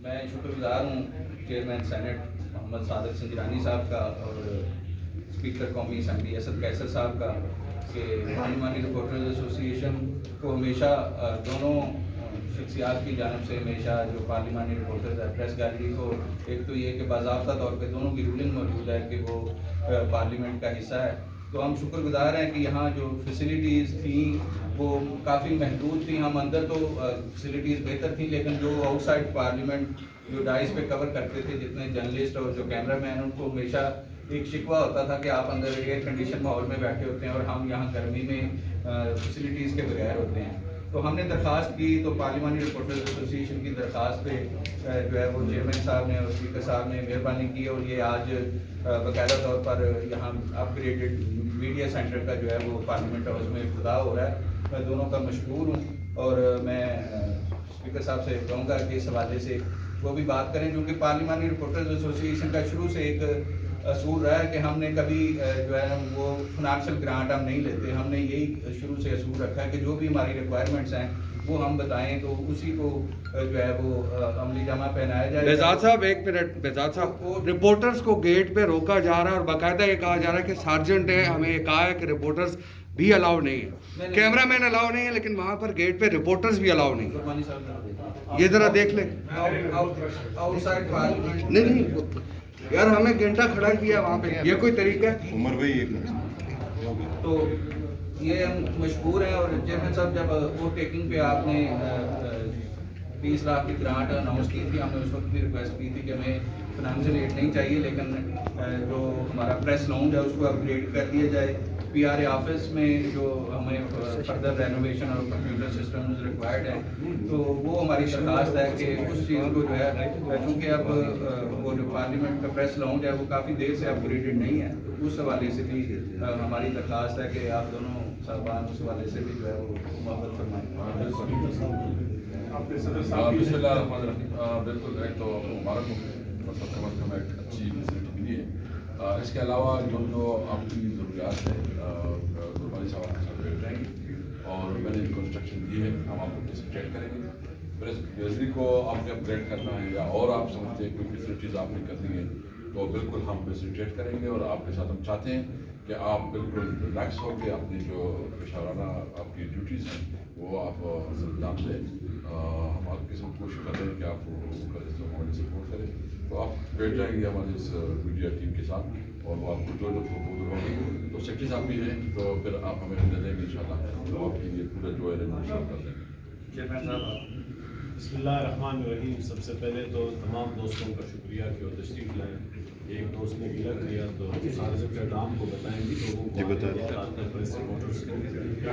میں شکر گزار ہوں چیئرمین سینٹ محمد صادق سنجرانی صاحب کا اور اسپیکر قومی اسمبلی اسد قیصر صاحب کا کہ پارلیمانی رپورٹرز ایسوسی ایشن کو ہمیشہ دونوں شخصیات کی جانب سے ہمیشہ جو پارلیمانی رپورٹرز ہے پریس گیلری کو ایک تو یہ کہ باضابطہ طور پہ دونوں کی رولنگ موجود ہے کہ وہ پارلیمنٹ کا حصہ ہے. تو ہم شکر گزار ہیں کہ یہاں جو فیسلٹیز تھیں وہ کافی محدود تھیں. ہم اندر تو فیسلٹیز بہتر تھیں لیکن جو آؤٹ سائڈ پارلیمنٹ جو ڈائز پہ کور کرتے تھے جتنے جرنلسٹ اور جو کیمرہ مین ان کو ہمیشہ ایک شکوہ ہوتا تھا کہ آپ اندر ایئر کنڈیشن ماحول میں بیٹھے ہوتے ہیں اور ہم یہاں گرمی میں فیسلٹیز کے بغیر ہوتے ہیں. تو ہم نے درخواست کی تو پارلیمانی رپورٹرز ایسوسی ایشن کی درخواست پہ جو ہے وہ چیئرمین صاحب نے اور اسپیکر صاحب نے مہربانی کی اور یہ آج باقاعدہ طور پر یہاں اپ گریڈڈ میڈیا سینٹر کا جو ہے وہ پارلیمنٹ ہاؤس میں افتتاح ہو رہا ہے. میں دونوں کا مشکور ہوں اور میں اسپیکر صاحب سے کہوں گا کہ اس حوالے سے وہ بھی بات کریں کیونکہ پارلیمانی رپورٹرز ایسوسی ایشن کا شروع سے ایک اصول رہا ہے کہ ہم نے کبھی جو ہے وہ فنانشل گرانٹ ہم نہیں لیتے. ہم نے یہی شروع سے اصول رکھا ہے کہ جو بھی ہماری ریکوائرمنٹس ہیں وہ ہم بتائیں تو اسی کو جو ہے وہ عملی جامہ پہنایا جائے. بہزاد صاحب ایک منٹ. بہزاد صاحب رپورٹرز کو گیٹ پہ روکا جا رہا ہے اور باقاعدہ یہ کہا جا رہا ہے کہ سارجنٹ ہے ہمیں یہ کہا ہے کہ رپورٹرز بھی الاؤ نہیں ہے, کیمرہ مین الاؤ نہیں ہے, لیکن وہاں پر گیٹ پہ رپورٹرز بھی الاؤ نہیں ہے. یہ ذرا دیکھ لیں. آؤٹ سائڈ پارلیمنٹ نہیں یار ہمیں گھنٹہ کھڑا کیا وہاں پہ, یہ کوئی طریقہ ہے؟ عمر بھائی ایک منٹ. تو یہ ہم مشکور ہیں. اور چیئرمین صاحب جب ووٹ ٹیکنگ پہ آپ نے 20 لاکھ کی گرانٹ اناؤنس کی تھی, ہم نے اس وقت بھی ریکویسٹ کی تھی کہ ہمیں فنانشیل ایڈ نہیں چاہیے لیکن جو ہمارا پریس لاؤنج ہے اس کو اپ گریڈ کر دیا جائے. پی آر اے آفس میں جو ہمیں فردر رینوویشن اور کمپیوٹر سسٹمز ریکوائرڈ ہیں تو وہ ہماری درخواست ہے کہ اس چیز کو جو ہے چونکہ اب وہ جو پارلیمنٹ کا پریس لاؤنج ہے وہ کافی دیر سے اپ گریڈڈ نہیں ہے تو اس حوالے سے بھی ہماری درخواست ہے کہ آپ دونوں صاحبان اس حوالے سے بھی جو ہے وہ محبت فرمائیں. بسم اللہ الرحمن الرحیم. بالکل ایک تو مبارک ہو کم از کم ایک اچھی فیسلٹی ملی ہے. اس کے علاوہ جو آپ کی ضروریات ہے گربانی صاحب آپ کے ساتھ بیٹھ جائیں گے اور میں نے ان کو انسٹرکشن دی ہے ہم آپ کو فیسیلیٹیٹ کریں گے. بجلی کو آپ نے اپ گریڈ کرنا ہے یا اور آپ سمجھتے ہیں کوئی فیسلٹیز آپ نے کرنی ہے تو بالکل ہم فیسیلیٹیٹ کریں گے. اور آپ کے ساتھ ہم چاہتے ہیں کہ آپ بالکل ریلیکس ہو کے اپنی جو پیشہ آپ کی ڈیوٹیز ہیں وہ آپ انجام دیں. ہم آپ کی سب کوشش کر رہے ہیں کہ آپ ہماری سپورٹ کریں. تو آپ بیٹھ جائیں گے ہماری اس میڈیا ٹیم کے ساتھ اور وہ آپ کو جو پروپوزل ہوں گے تو سیکٹری صاحب بھی ہیں تو پھر آپ ہمیں دے دیں گے ان شاء اللہ تو آپ کے لیے پورا جو ہے کر دیں گے. بسم اللہ الرحمن الرحیم. سب سے پہلے تو تمام دوستوں کا شکریہ کہ وہ تشریف لائیں. ایک دوست نے گلا کیا تو سارے پیغام کو بتائیں گے لوگوں کو پریس رپورٹرس کو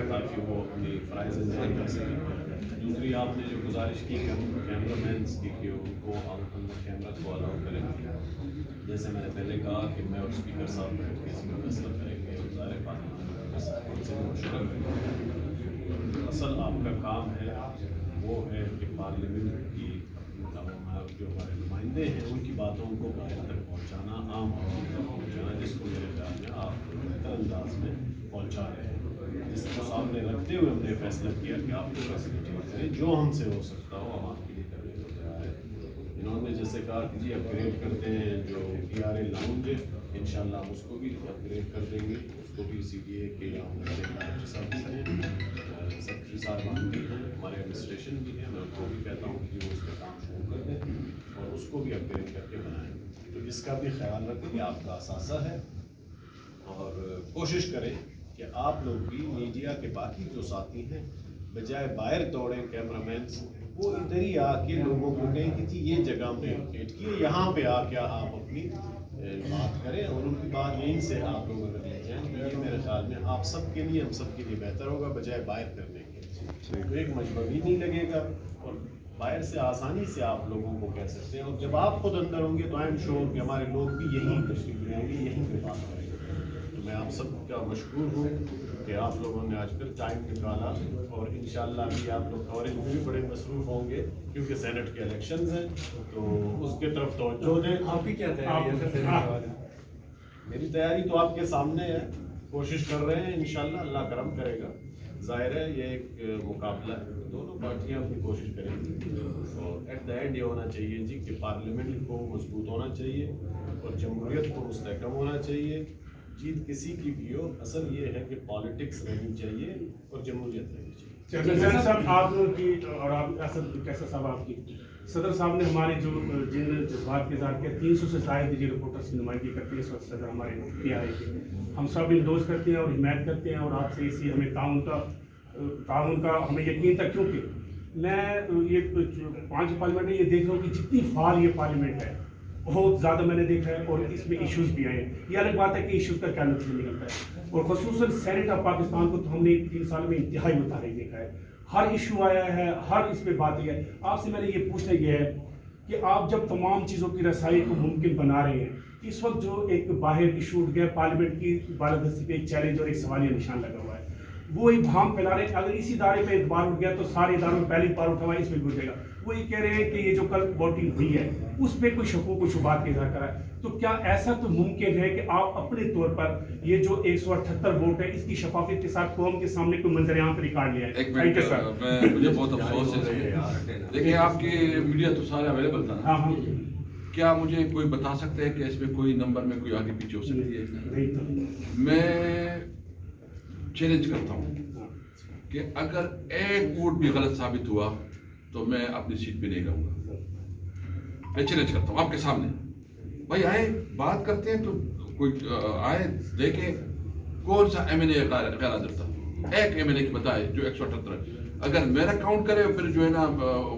تاکہ وہ اپنی فرائض انجام کر سکیں. دوسری آپ نے جو گزارش کی کیمرہ مینس کی کہ ان کو اندر کیمرہ کو الاؤ کریں. جیسے میں نے پہلے کہا کہ میں اور اسپیکر صاحب بیٹھ کے اس میں فیصلہ کریں گے. وزارت پارلیمنٹ اصل آپ کا کام ہے وہ ہے کہ پارلیمنٹ کی جو ہمارے نمائندے ہیں ان کی باتوں کو باہر تک پہنچانا, عام عوام تک پہنچانا, جس کو میرے خیال میں آپ بہتر انداز میں پہنچا رہے ہیں. جس کو سامنے رکھتے ہوئے ہم نے فیصلہ کیا کہ آپ کو فیسلٹی کریں جو ہم سے ہو سکتا ہو ہم آپ کے لیے کرنے کو تیار ہے. انہوں نے جیسے کہا کہ جی اپ گریڈ کرتے ہیں جو پی آر اے لاؤنج ہے انشاءاللہ ہم اس کو بھی اپ گریڈ کر دیں گے. اس کو بھی سی ڈی اے کے ڈائریکٹر صاحب بھی ہیں, سیکرٹری صاحب بھی ہیں, ہمارے ایڈمنسٹریشن بھی ہیں. میں ان کو بھی کہتا ہوں کہ وہ اس پہ کام شروع کر دیں اور اس کو بھی اپ گریڈ کر کے بنائیں. تو اس کا بھی خیال رکھیں کہ آپ کا اثاثہ ہے اور کوشش کریں کہ آپ لوگ بھی میڈیا کے باقی جو ساتھی ہیں بجائے باہر دوڑیں کیمرہ مینس وہ ادھر ہی آ کے لوگوں کو کہیں کہ جی یہ جگہ پہ لوکیٹ کیے, یہاں پہ آ کے آپ اپنی بات کریں اور ان کی بات یہیں سے آپ لوگ اگر لے جائیں تو یہ میرے خیال میں آپ سب کے لیے ہم سب کے لیے بہتر ہوگا بجائے باہر کرنے کے. تو ایک مجمع بھی نہیں لگے گا اور باہر سے آسانی سے آپ لوگوں کو کہہ سکتے ہیں. اور جب آپ خود اندر ہوں گے تو آئی ایم شیور کہ ہمارے لوگ بھی یہیں تشریف لیں گے, یہیں پہ بات کریں گے. تو میں آپ سب کا مشکور ہوں کہ آپ لوگوں نے آج پھر ٹائم نکالا اور انشاءاللہ بھی آپ لوگ کوریج میں بھی بڑے مصروف ہوں گے کیونکہ سینٹ کے الیکشنز ہیں تو اس کے طرف توجہ دیں. آپ کی کیا تیاری ہے؟ میری تیاری تو آپ کے سامنے ہے, کوشش کر رہے ہیں انشاءاللہ اللہ کرم کرے گا. ظاہر ہے یہ ایک مقابلہ ہے, دونوں پارٹیاں اپنی کوشش کریں گی اور ایٹ دا اینڈ یہ ہونا چاہیے جی کہ پارلیمنٹ کو مضبوط ہونا چاہیے اور جمہوریت کو مستحکم ہونا چاہیے. جیت کسی کی بھی ہو, اصل یہ ہے کہ پالیٹکس رہنی چاہیے اور جمہوریت رہنی چاہیے. چیئرمین صاحب آپ کی اور آپ اسد کیسر صاحب آپ کی صدر صاحب نے ہمارے جو جن جذبات کے اظہار کیا 300 سے زائد جو رپورٹرس کی نمائندگی کرتے ہیں اس وقت صدر ہمارے پی آئی کے, ہم سب انڈوز کرتے ہیں اور حمایت کرتے ہیں اور آپ سے اسی ہمیں تعاون کا ہمیں یقین تھا, کیونکہ میں یہ 5 پارلیمنٹ میں یہ دیکھ رہا ہوں کہ جتنی فعال یہ پارلیمنٹ ہے بہت زیادہ میں نے دیکھا ہے اور اس میں ایشوز بھی آئے ہیں. یہ الگ بات ہے کہ ایشوز کا کیا نتیجہ نکلتا ہے, اور خصوصاً سینٹ آف پاکستان کو تو ہم نے 3 سال میں انتہائی متحرک دیکھا ہے. ہر ایشو آیا ہے, ہر اس پہ بات ہے. آپ سے میں نے یہ پوچھنا یہ ہے کہ آپ جب تمام چیزوں کی رسائی کو ممکن بنا رہے ہیں, اس وقت جو ایک باہر ایشو اٹھ گیا پارلیمنٹ کی بالادستی پہ ایک چیلنج اور ایک سوالیہ نشان لگا ہوا ہے, وہ ایک بھام پھیلا رہے ہیں. اگر اسی ادارے پہ اعتبار اٹھ گیا تو سارے اداروں میں پہلی بار اٹھا ہوا ہے, اس پہ بھی اٹھے گا. وہ یہ کہہ رہے ہیں کہ یہ جو کل ووٹنگ ہوئی ہے اس پہ کوئی شکوک و شبہات کا اظہار کرا ہے, تو کیا ایسا تو ممکن ہے کہ آپ اپنے طور پر یہ جو 178 ووٹ ہے اس کی شفافیت کے ساتھ قوم کے سامنے کوئی منظر عام پر ریکارڈ لیا ہے؟ ایک منٹ, مجھے بہت افسوس ہے, دیکھیں آپ کی میڈیا تو سارے اویلیبل تھا نا, ہاں کیا مجھے کوئی بتا سکتا ہے کہ اس میں کوئی نمبر میں کوئی آگے پیچھے ہو سکتی ہے؟ میں چیلنج کرتا ہوں کہ اگر ایک ووٹ بھی غلط ثابت ہوا تو میں اپنی سیٹ پہ نہیں رہوں گا. میں چیلنج کرتا ہوں آپ کے سامنے, بھائی آئے بات کرتے ہیں تو کوئی آئے دیکھیں کون سا ایم این اے غیر حاضر تھا, ایک ایم این اے کی بتائے جو 178. اگر میرا کاؤنٹ کرے پھر جو ہے نا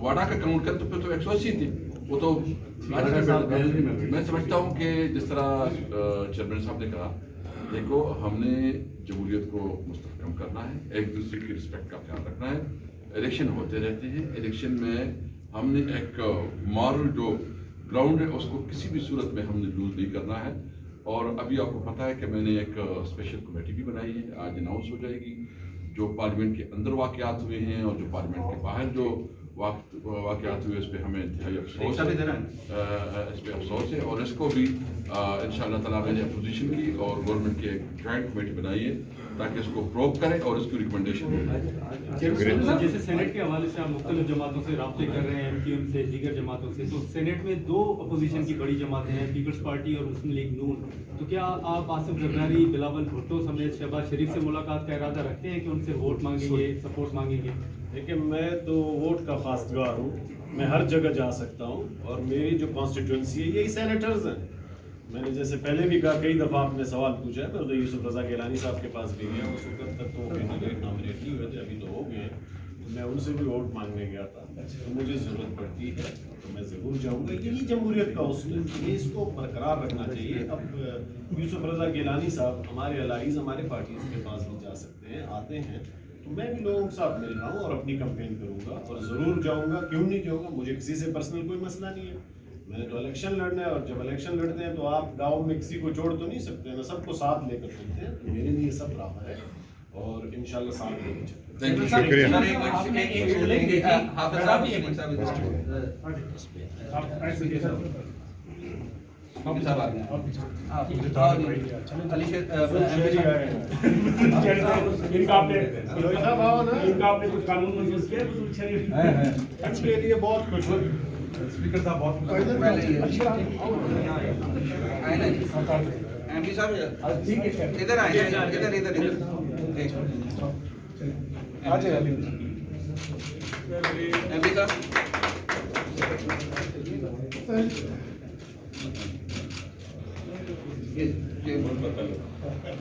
واڈا کا کاؤنٹ کرے تو پھر تو 180 تھے. وہ تو میں سمجھتا ہوں کہ جس طرح چیئرمین صاحب نے کہا, دیکھو ہم نے جمہوریت کو مستحکم کرنا ہے, ایک دوسرے کی رسپیکٹ کا خیال رکھنا ہے. الیکشن ہوتے رہتے ہیں, الیکشن میں ہم نے ایک مارل جو گراؤنڈ ہے اس کو کسی بھی صورت میں ہم نے لوز نہیں کرنا ہے. اور ابھی آپ کو پتہ ہے کہ میں نے ایک اسپیشل کمیٹی بھی بنائی ہے, آج اناؤنس ہو جائے گی. جو پارلیمنٹ کے اندر واقعات ہوئے ہیں اور جو پارلیمنٹ کے باہر جو واقعات ہوئے اس پہ ہمیں انتہائی افسوس ہے, اس پہ افسوس ہے. اور اس کو بھی انشاءاللہ تعالیٰ میں نے اپوزیشن کی اور گورنمنٹ کی ایک جوائنٹ کمیٹی بنائی ہے تاکہ اس کو پروب کریں اور اس کی ریکمنڈیشن دیں. جیسے سینٹ کے حوالے سے آپ مختلف جماعتوں سے رابطے کر رہے ہیں, MQM سے, دیگر جماعتوں سے, تو سینٹ میں 2 اپوزیشن کی بڑی جماعتیں ہیں, پیپلز پارٹی اور مسلم لیگ نون. تو کیا آپ آصف زرداری, بلاول بھٹو سمیت شہباز شریف سے ملاقات کا ارادہ رکھتے ہیں کہ ان سے ووٹ مانگیں گے, سپورٹ مانگیں گے؟ دیکھیں میں تو ووٹ کا خواستگار ہوں, میں ہر جگہ جا سکتا ہوں اور میری جو کانسٹیٹوئنسی ہے یہی سینیٹرز ہیں. میں نے جیسے پہلے بھی کہا, کئی دفعہ آپ نے سوال پوچھا ہے, میں ادھر یوسف رضا گیلانی صاحب کے پاس بھی گیا, اس وقت تک تو کینڈیڈیٹ نامنیٹ نہیں ہوئے تھے, ابھی تو ہو گئے ہیں. میں ان سے بھی ووٹ مانگنے گیا تھا, تو مجھے ضرورت پڑتی ہے تو میں ضرور جاؤں گا. یہی جمہوریت کا اصول ہے, اس کو برقرار رکھنا چاہیے. اب یوسف رضا گیلانی صاحب ہمارے الائیز ہمارے پارٹیز کے پاس بھی جا سکتے ہیں, آتے ہیں, تو میں بھی لوگوں کے ساتھ مل رہا ہوں اور اپنی کمپین کروں گا اور ضرور جاؤں گا. کیوں نہیں جاؤں گا, مجھے کسی سے پرسنل کوئی مسئلہ نہیں ہے. میں نے تو الیکشن لڑنا ہے اور جب الیکشن لڑتے ہیں تو آپ گاؤں میں کسی کو چھوڑ تو نہیں سکتے ہیں, سب کو ساتھ لے کر چلتے ہیں. تو میرے لیے سب برابر ہے اور انشاءاللہ ساتھ لے کے چلتے ہیں. کچھ قانون منظور کیا اس کے لیے بہت کچھ اسپیکر صاحب بہت ادھر آئے, ادھر ایم پی صاحب